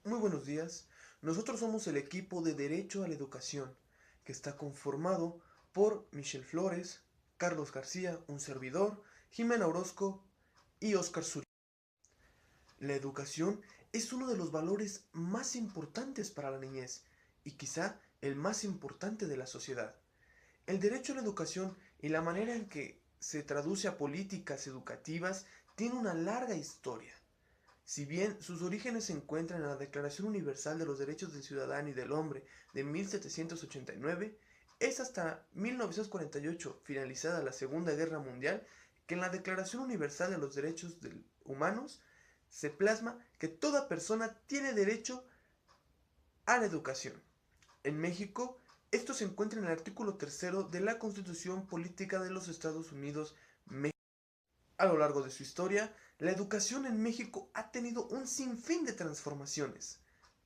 Muy buenos días. Nosotros somos el equipo de Derecho a la Educación, que está conformado por Michelle Flores, Carlos García, un servidor, Jimena Orozco y Oscar Suri. La educación es uno de los valores más importantes para la niñez y quizá el más importante de la sociedad. El derecho a la educación y la manera en que se traduce a políticas educativas tiene una larga historia. Si bien sus orígenes se encuentran en la Declaración Universal de los Derechos del Ciudadano y del Hombre de 1789, es hasta 1948, finalizada la Segunda Guerra Mundial, que en la Declaración Universal de los Derechos Humanos se plasma que toda persona tiene derecho a la educación. En México, esto se encuentra en el artículo tercero de la Constitución Política de los Estados Unidos. A lo largo de su historia, la educación en México ha tenido un sinfín de transformaciones.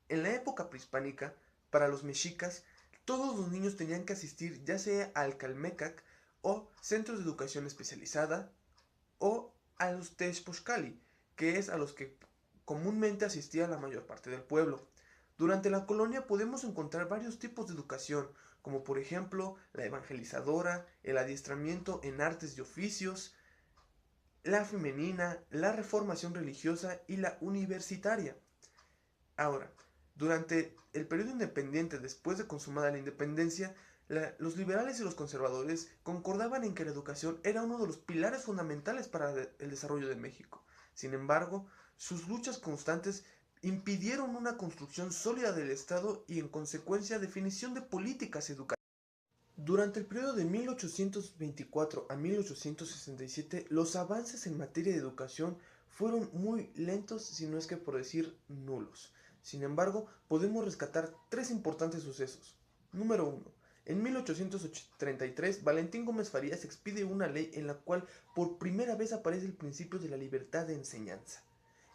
En la época prehispánica, para los mexicas, todos los niños tenían que asistir ya sea al Calmecac o centros de educación especializada o a los Texpoxcali, que es a los que comúnmente asistía la mayor parte del pueblo. Durante la colonia podemos encontrar varios tipos de educación, como por ejemplo la evangelizadora, el adiestramiento en artes y oficios, la femenina, la reformación religiosa y la universitaria. Ahora, durante el periodo independiente después de consumada la independencia, los liberales y los conservadores concordaban en que la educación era uno de los pilares fundamentales para el desarrollo de México. Sin embargo, sus luchas constantes impidieron una construcción sólida del Estado y en consecuencia definición de políticas educativas. Durante el periodo de 1824 a 1867, los avances en materia de educación fueron muy lentos, si no es que por decir nulos. Sin embargo, podemos rescatar tres importantes sucesos. Número 1. En 1833, Valentín Gómez Farías expide una ley en la cual por primera vez aparece el principio de la libertad de enseñanza.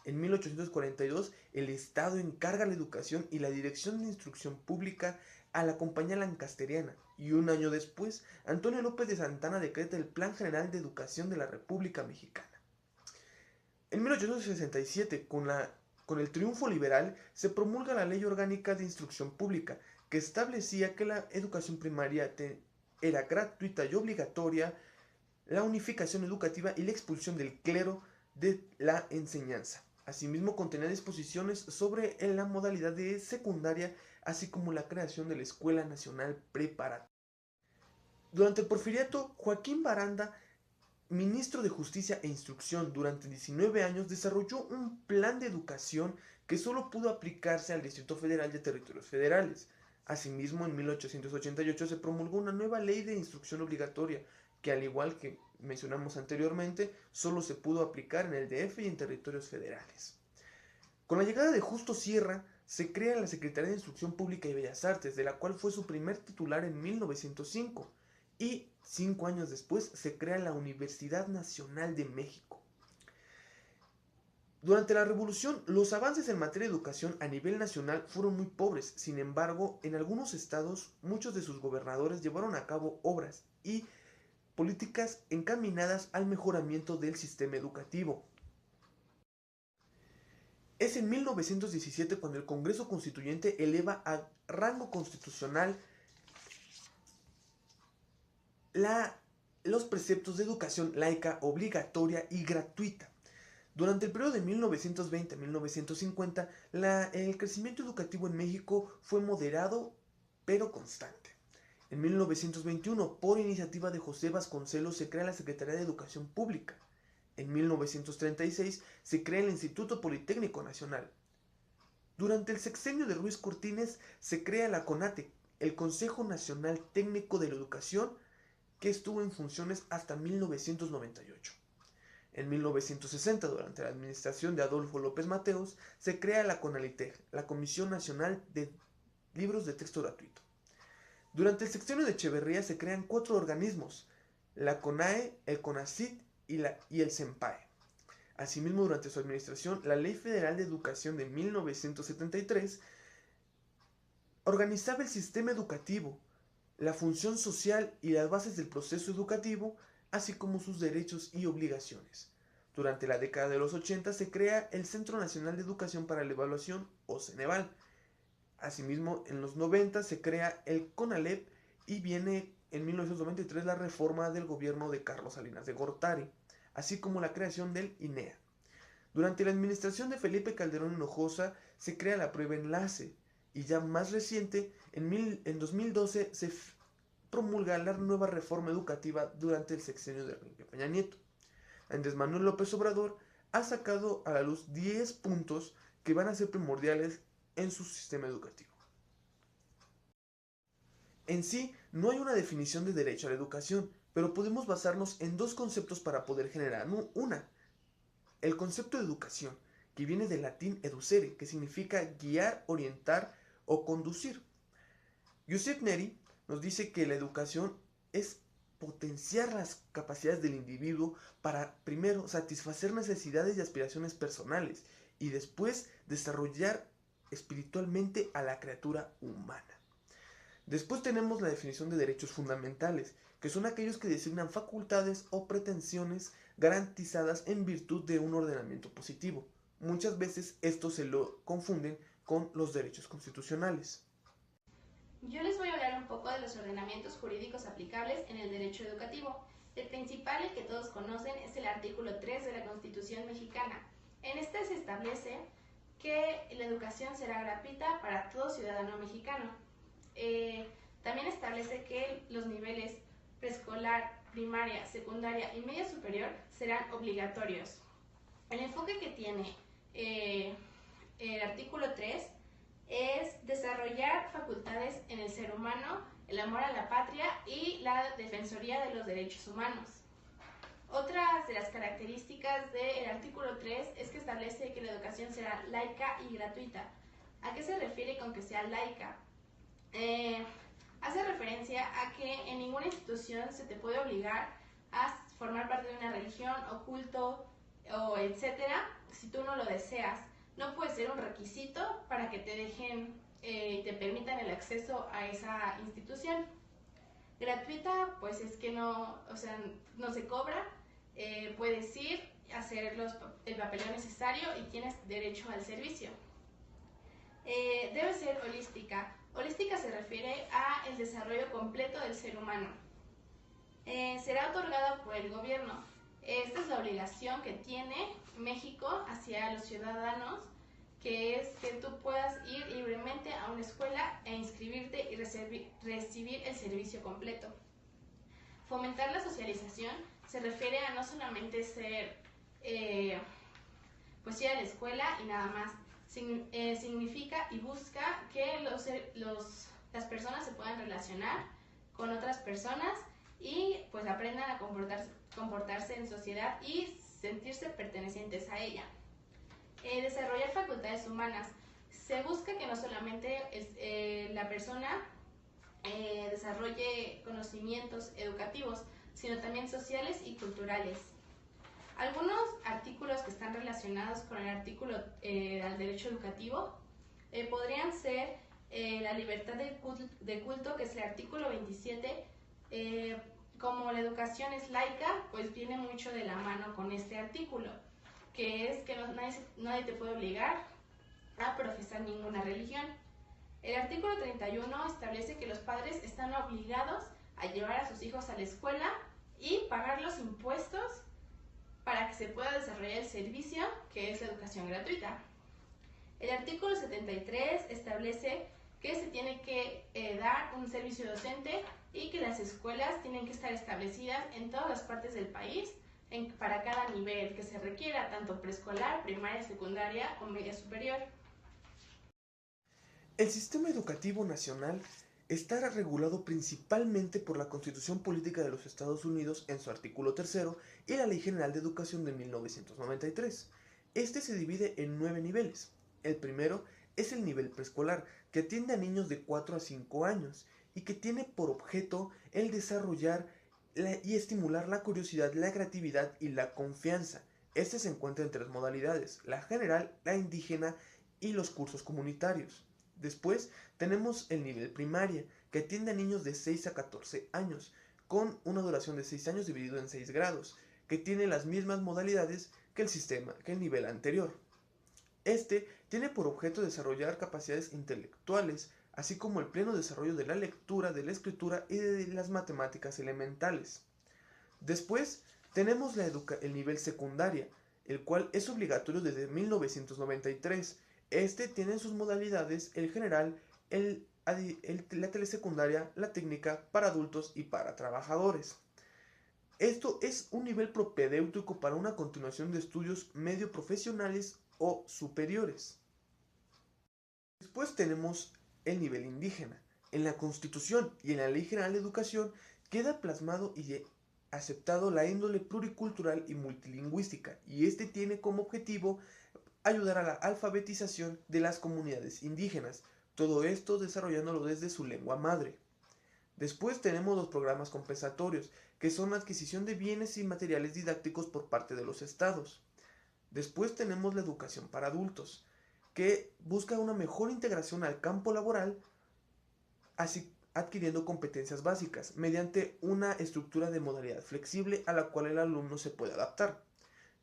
En 1842, el Estado encarga la educación y la dirección de instrucción pública a la Compañía Lancasteriana, y un año después, Antonio López de Santana decreta el Plan General de Educación de la República Mexicana. En 1867, con el triunfo liberal, se promulga la Ley Orgánica de Instrucción Pública, que establecía que la educación primaria era gratuita y obligatoria, la unificación educativa y la expulsión del clero de la enseñanza. Asimismo, contenía disposiciones sobre la modalidad de secundaria, así como la creación de la Escuela Nacional Preparatoria. Durante el porfiriato, Joaquín Baranda, ministro de Justicia e Instrucción durante 19 años, desarrolló un plan de educación que solo pudo aplicarse al Distrito Federal y a territorios federales. Asimismo, en 1888 se promulgó una nueva ley de instrucción obligatoria, que al igual que mencionamos anteriormente, solo se pudo aplicar en el DF y en territorios federales. Con la llegada de Justo Sierra, se crea la Secretaría de Instrucción Pública y Bellas Artes, de la cual fue su primer titular en 1905, y 5 años después se crea la Universidad Nacional de México. Durante la Revolución, los avances en materia de educación a nivel nacional fueron muy pobres. Sin embargo, en algunos estados, muchos de sus gobernadores llevaron a cabo obras y políticas encaminadas al mejoramiento del sistema educativo. Es en 1917 cuando el Congreso Constituyente eleva a rango constitucional los preceptos de educación laica, obligatoria y gratuita. Durante el periodo de 1920 a 1950, el crecimiento educativo en México fue moderado pero constante. En 1921, por iniciativa de José Vasconcelos, se crea la Secretaría de Educación Pública. En 1936 se crea el Instituto Politécnico Nacional. Durante el sexenio de Ruiz Cortines se crea la CONATE, el Consejo Nacional Técnico de la Educación, que estuvo en funciones hasta 1998. En 1960, durante la administración de Adolfo López Mateos, se crea la CONALITEG, la Comisión Nacional de Libros de Texto Gratuito. Durante el sexenio de Echeverría se crean 4 organismos: la CONAE, el CONACYT y el CENPAE. Asimismo, durante su administración, la Ley Federal de Educación de 1973 organizaba el sistema educativo, la función social y las bases del proceso educativo, así como sus derechos y obligaciones. Durante la década de los 80 se crea el Centro Nacional de Educación para la Evaluación, o Ceneval. Asimismo, en los 90 se crea el CONALEP y viene en 1993 la reforma del gobierno de Carlos Salinas de Gortari, así como la creación del INEA. Durante la administración de Felipe Calderón Hinojosa se crea la prueba enlace y ya más reciente, en 2012 se promulga la nueva reforma educativa durante el sexenio de Enrique Peña Nieto. Andrés Manuel López Obrador ha sacado a la luz 10 puntos que van a ser primordiales en su sistema educativo. En sí, no hay una definición de derecho a la educación, pero podemos basarnos en dos conceptos para poder generar una. El concepto de educación, que viene del latín educere, que significa guiar, orientar o conducir. Joseph Neri nos dice que la educación es potenciar las capacidades del individuo para, primero, satisfacer necesidades y aspiraciones personales y después desarrollar espiritualmente a la criatura humana. Después tenemos la definición de derechos fundamentales, que son aquellos que designan facultades o pretensiones garantizadas en virtud de un ordenamiento positivo. Muchas veces esto se lo confunden con los derechos constitucionales. Yo les voy a hablar un poco de los ordenamientos jurídicos aplicables en el derecho educativo. El principal, el que todos conocen, es el artículo 3 de la Constitución mexicana. En este se establece que la educación será gratuita para todo ciudadano mexicano. También establece que los niveles preescolar, primaria, secundaria y media superior serán obligatorios. El enfoque que tiene el artículo 3 es desarrollar facultades en el ser humano, el amor a la patria y la defensoría de los derechos humanos. Otras de las características del artículo 3 es que establece que la educación será laica y gratuita. ¿A qué se refiere con que sea laica? Hace referencia a que en ninguna institución se te puede obligar a formar parte de una religión o culto o etcétera si tú no lo deseas. No puede ser un requisito para que te dejen y te permitan el acceso a esa institución. Gratuita, pues es que no se cobra, puedes ir, hacer el papeleo necesario y tienes derecho al servicio. Debe ser holística. Holística se refiere a el desarrollo completo del ser humano. Será otorgada por el gobierno. Esta es la obligación que tiene México hacia los ciudadanos, que es que tú puedas ir libremente a una escuela e inscribirte y recibir el servicio completo. Fomentar la socialización se refiere a no solamente ser pues ir a la escuela y nada más. Significa y busca que las personas se puedan relacionar con otras personas y pues aprendan a comportarse en sociedad y sentirse pertenecientes a ella. Desarrollar facultades humanas. Se busca que no solamente la persona desarrolle conocimientos educativos, sino también sociales y culturales. Algunos artículos que están relacionados con el artículo del derecho educativo podrían ser la libertad de culto, que es el artículo 27. Como la educación es laica, pues viene mucho de la mano con este artículo, que es que nadie te puede obligar a profesar ninguna religión. El artículo 31 establece que los padres están obligados a llevar a sus hijos a la escuela y pagar los impuestos para que se pueda desarrollar el servicio, que es la educación gratuita. El artículo 73 establece que se tiene que dar un servicio docente y que las escuelas tienen que estar establecidas en todas las partes del país para cada nivel que se requiera, tanto preescolar, primaria, secundaria o media superior. El sistema educativo nacional está regulado principalmente por la Constitución Política de los Estados Unidos en su artículo 3 y la Ley General de Educación de 1993. Este se divide en 9 niveles. El primero es el nivel preescolar, que atiende a niños de 4 a 5 años y que tiene por objeto el desarrollar y estimular la curiosidad, la creatividad y la confianza. Este se encuentra en 3 modalidades: la general, la indígena y los cursos comunitarios. Después tenemos el nivel primaria, que atiende a niños de 6 a 14 años, con una duración de 6 años dividido en 6 grados, que tiene las mismas modalidades que el nivel anterior. Este tiene por objeto desarrollar capacidades intelectuales, así como el pleno desarrollo de la lectura, de la escritura y de las matemáticas elementales. Después tenemos el nivel secundaria, el cual es obligatorio desde 1993. Este tiene en sus modalidades el general, la telesecundaria, la técnica para adultos y para trabajadores. Esto es un nivel propedéutico para una continuación de estudios medio profesionales o superiores. Después tenemos el nivel indígena. En la Constitución y en la Ley General de Educación queda plasmado y aceptado la índole pluricultural y multilingüística, y este tiene como objetivo ayudar a la alfabetización de las comunidades indígenas, todo esto desarrollándolo desde su lengua madre. Después tenemos los programas compensatorios, que son la adquisición de bienes y materiales didácticos por parte de los estados. Después tenemos la educación para adultos, que busca una mejor integración al campo laboral, así adquiriendo competencias básicas, mediante una estructura de modalidad flexible a la cual el alumno se puede adaptar.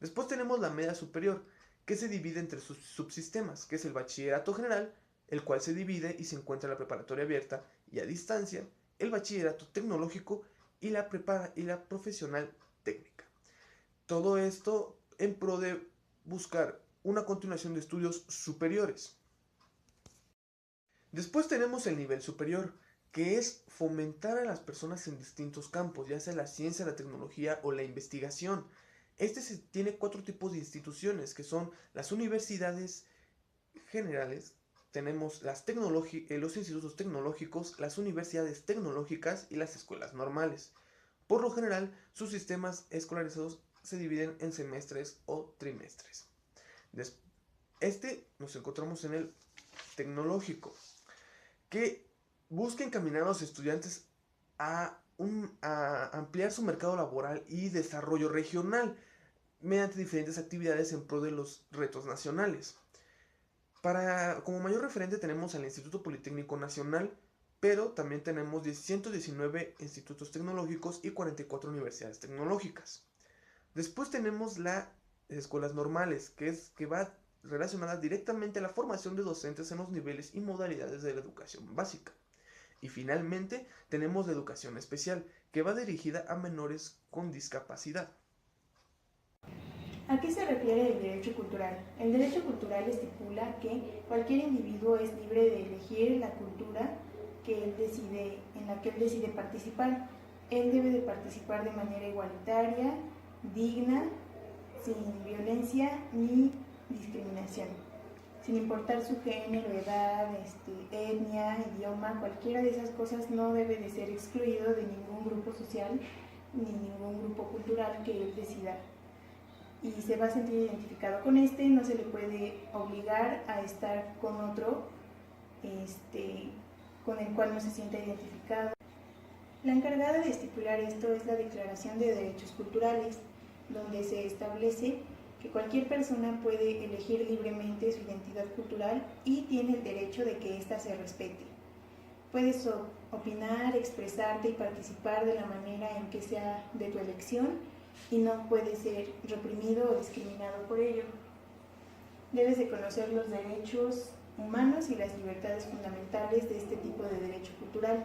Después tenemos la media superior, que se divide entre sus subsistemas, que es el bachillerato general, el cual se divide y se encuentra en la preparatoria abierta y a distancia, el bachillerato tecnológico y la profesional técnica. Todo esto en pro de buscar una continuación de estudios superiores. Después tenemos el nivel superior, que es fomentar a las personas en distintos campos, ya sea la ciencia, la tecnología o la investigación. Tiene 4 tipos de instituciones, que son las universidades generales, tenemos los institutos tecnológicos, las universidades tecnológicas y las escuelas normales. Por lo general, sus sistemas escolarizados se dividen en semestres o trimestres. Nos encontramos en el tecnológico, que busca encaminar a los estudiantes a ampliar su mercado laboral y desarrollo regional mediante diferentes actividades en pro de los retos nacionales. Como mayor referente tenemos al Instituto Politécnico Nacional, pero también tenemos 119 institutos tecnológicos y 44 universidades tecnológicas. Después tenemos las escuelas normales, que va relacionada directamente a la formación de docentes en los niveles y modalidades de la educación básica. Y finalmente tenemos la educación especial, que va dirigida a menores con discapacidad. ¿A qué se refiere el derecho cultural? El derecho cultural estipula que cualquier individuo es libre de elegir la cultura en la que él decide participar. Él debe de participar de manera igualitaria, digna, sin violencia ni discriminación, sin importar su género, edad, etnia, idioma. Cualquiera de esas cosas no debe de ser excluido de ningún grupo social ni ningún grupo cultural que él decida. Y se va a sentir identificado con no se le puede obligar a estar con otro con el cual no se sienta identificado. La encargada de estipular esto es la Declaración de Derechos Culturales, donde se establece que cualquier persona puede elegir libremente su identidad cultural y tiene el derecho de que ésta se respete. Puedes opinar, expresarte y participar de la manera en que sea de tu elección y no puedes ser reprimido o discriminado por ello. Debes de conocer los derechos humanos y las libertades fundamentales de este tipo de derecho cultural.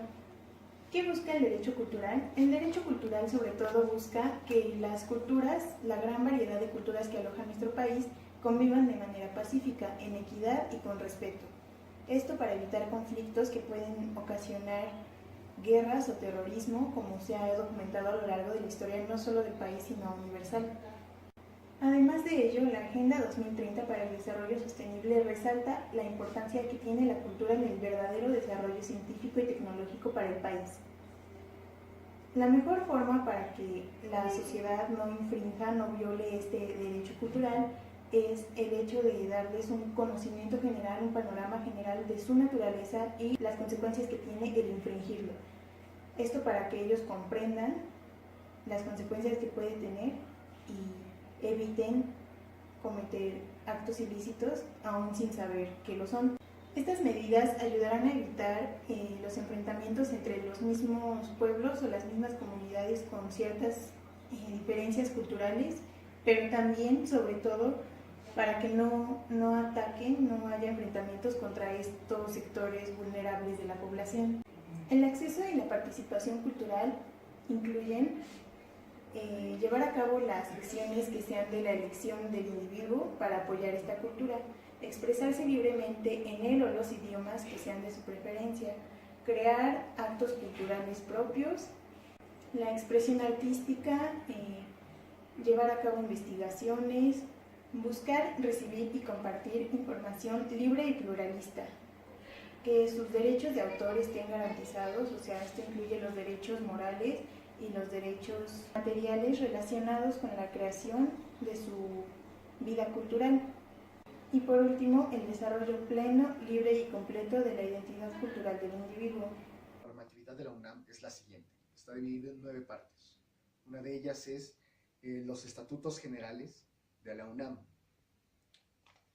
¿Qué busca el derecho cultural? El derecho cultural sobre todo busca que las culturas, la gran variedad de culturas que aloja nuestro país, convivan de manera pacífica, en equidad y con respeto. Esto para evitar conflictos que pueden ocasionar guerras o terrorismo, como se ha documentado a lo largo de la historia no solo del país sino universal. Además de ello, la Agenda 2030 para el Desarrollo Sostenible resalta la importancia que tiene la cultura en el verdadero desarrollo científico y tecnológico para el país. La mejor forma para que la sociedad no infrinja, no viole este derecho cultural es el hecho de darles un conocimiento general, un panorama general de su naturaleza y las consecuencias que tiene el infringirlo. Esto para que ellos comprendan las consecuencias que puede tener y eviten cometer actos ilícitos aún sin saber que lo son. Estas medidas ayudarán a evitar los enfrentamientos entre los mismos pueblos o las mismas comunidades con ciertas diferencias culturales pero también, sobre todo, para que no ataquen, no haya enfrentamientos contra estos sectores vulnerables de la población. El acceso y la participación cultural incluyen llevar a cabo las acciones que sean de la elección del individuo para apoyar esta cultura, expresarse libremente en él o los idiomas que sean de su preferencia, crear actos culturales propios, la expresión artística, llevar a cabo investigaciones, buscar, recibir y compartir información libre y pluralista, que sus derechos de autor estén garantizados, o sea, esto incluye los derechos morales y los derechos materiales relacionados con la creación de su vida cultural. Y por último, el desarrollo pleno, libre y completo de la identidad cultural del individuo. La normatividad de la UNAM es la siguiente. Está dividida en 9 partes. Una de ellas es los estatutos generales de la UNAM.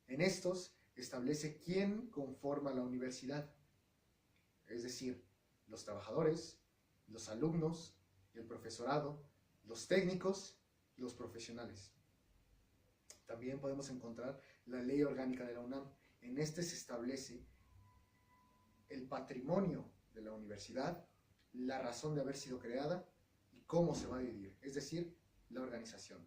En estos establece quién conforma la universidad, es decir, los trabajadores, los alumnos, el profesorado, los técnicos y los profesionales. También podemos encontrar la Ley Orgánica de la UNAM. En este se establece el patrimonio de la universidad, la razón de haber sido creada y cómo se va a dividir, es decir, la organización.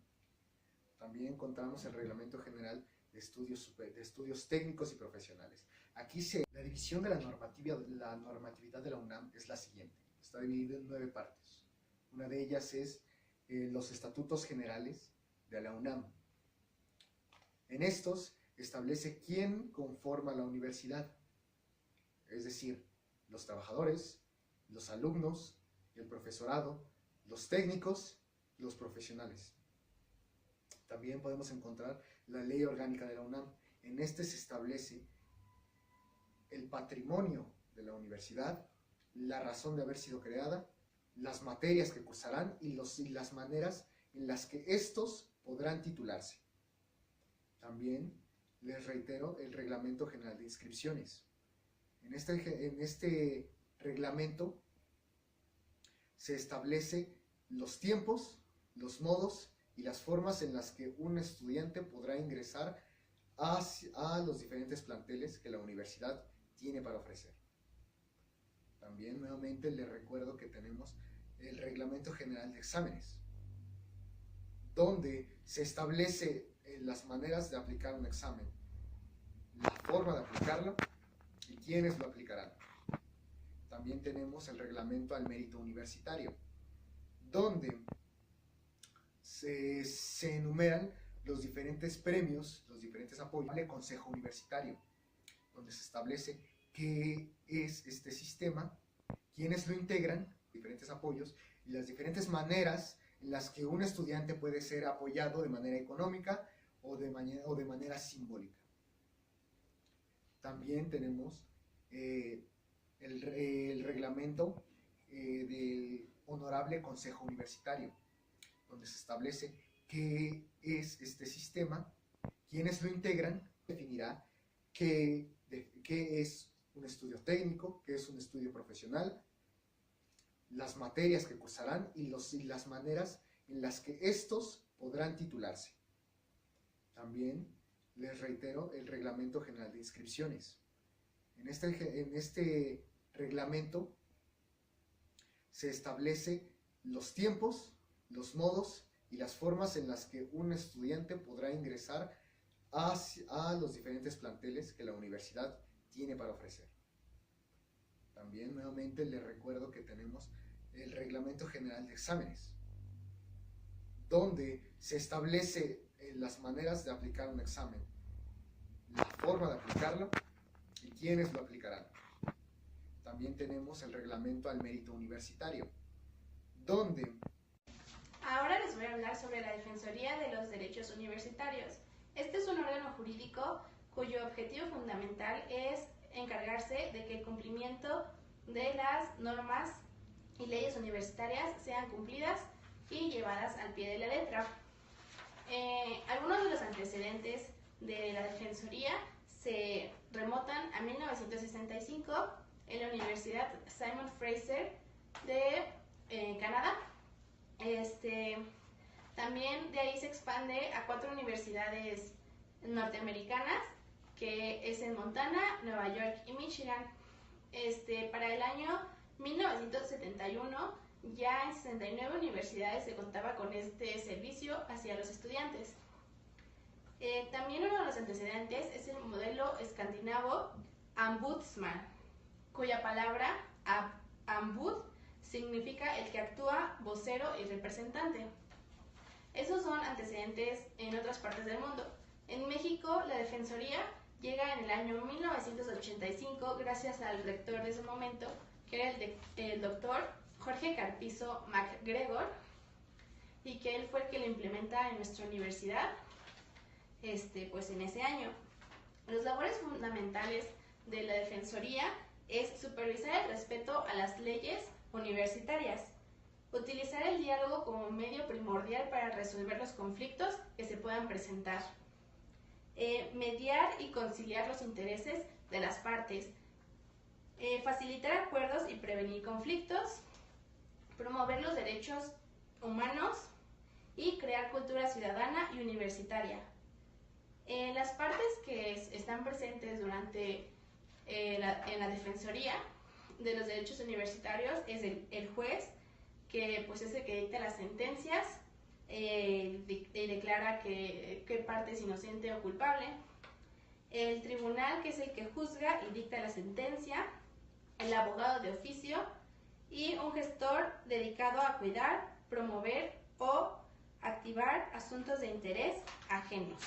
También encontramos el Reglamento General de Estudios Técnicos y Profesionales. Aquí la división de la normatividad de la UNAM es la siguiente. Está dividida en 9 partes. Una de ellas es los estatutos generales de la UNAM. En estos establece quién conforma la universidad, es decir, los trabajadores, los alumnos, el profesorado, los técnicos y los profesionales. También podemos encontrar la Ley Orgánica de la UNAM. En este se establece el patrimonio de la universidad, la razón de haber sido creada, las materias que cursarán y las maneras en las que estos podrán titularse. También les reitero el Reglamento General de Inscripciones. En este reglamento se establece los tiempos, los modos y las formas en las que un estudiante podrá ingresar a los diferentes planteles que la universidad tiene para ofrecer. También nuevamente les recuerdo que tenemos el Reglamento General de Exámenes, donde se establece las maneras de aplicar un examen, la forma de aplicarlo y quiénes lo aplicarán. También tenemos el Reglamento al Mérito Universitario, donde se enumeran los diferentes premios, los diferentes apoyos del Consejo Universitario, donde se establece qué es este sistema, quiénes lo integran, diferentes apoyos y las diferentes maneras en las que un estudiante puede ser apoyado de manera económica o de manera simbólica. También tenemos el reglamento del Honorable Consejo Universitario, donde se establece qué es este sistema, quiénes lo integran, definirá qué es un estudio técnico, qué es un estudio profesional, las materias que cursarán y las maneras en las que estos podrán titularse. También les reitero el Reglamento General de Inscripciones. En este reglamento se establece los tiempos, los modos y las formas en las que un estudiante podrá ingresar a los diferentes planteles que la universidad tiene para ofrecer. También nuevamente les recuerdo que tenemos el Reglamento General de Exámenes, donde se establece las maneras de aplicar un examen, la forma de aplicarlo y quiénes lo aplicarán. También tenemos el Reglamento al Mérito Universitario, donde... Ahora les voy a hablar sobre la Defensoría de los Derechos Universitarios. Este es un órgano jurídico cuyo objetivo fundamental es encargarse de que el cumplimiento de las normas y leyes universitarias sean cumplidas y llevadas al pie de la letra. Algunos de los antecedentes de la Defensoría se remontan a 1965 en la Universidad Simon Fraser de Canadá. También de ahí se expande a 4 universidades norteamericanas, que es en Montana, Nueva York y Michigan. Para el año 1971 ya en 69 universidades se contaba con este servicio hacia los estudiantes. También uno de los antecedentes es el modelo escandinavo Ombudsman, cuya palabra Ombud significa el que actúa, vocero y representante. Esos son antecedentes en otras partes del mundo. En México, la Defensoría llega en el año 1985 gracias al rector de ese momento, que era el doctor Jorge Carpizo MacGregor, y que él fue el que lo implementa en nuestra universidad pues en ese año. Las labores fundamentales de la Defensoría es supervisar el respeto a las leyes universitarias, utilizar el diálogo como medio primordial para resolver los conflictos que se puedan presentar, mediar y conciliar los intereses de las partes, facilitar acuerdos y prevenir conflictos, promover los derechos humanos y crear cultura ciudadana y universitaria. Las partes que están presentes durante en la Defensoría de los Derechos Universitarios es el juez, que pues es el que dicta las sentencias y declara qué parte es inocente o culpable, el tribunal, que es el que juzga y dicta la sentencia, el abogado de oficio y un gestor dedicado a cuidar, promover o activar asuntos de interés ajenos.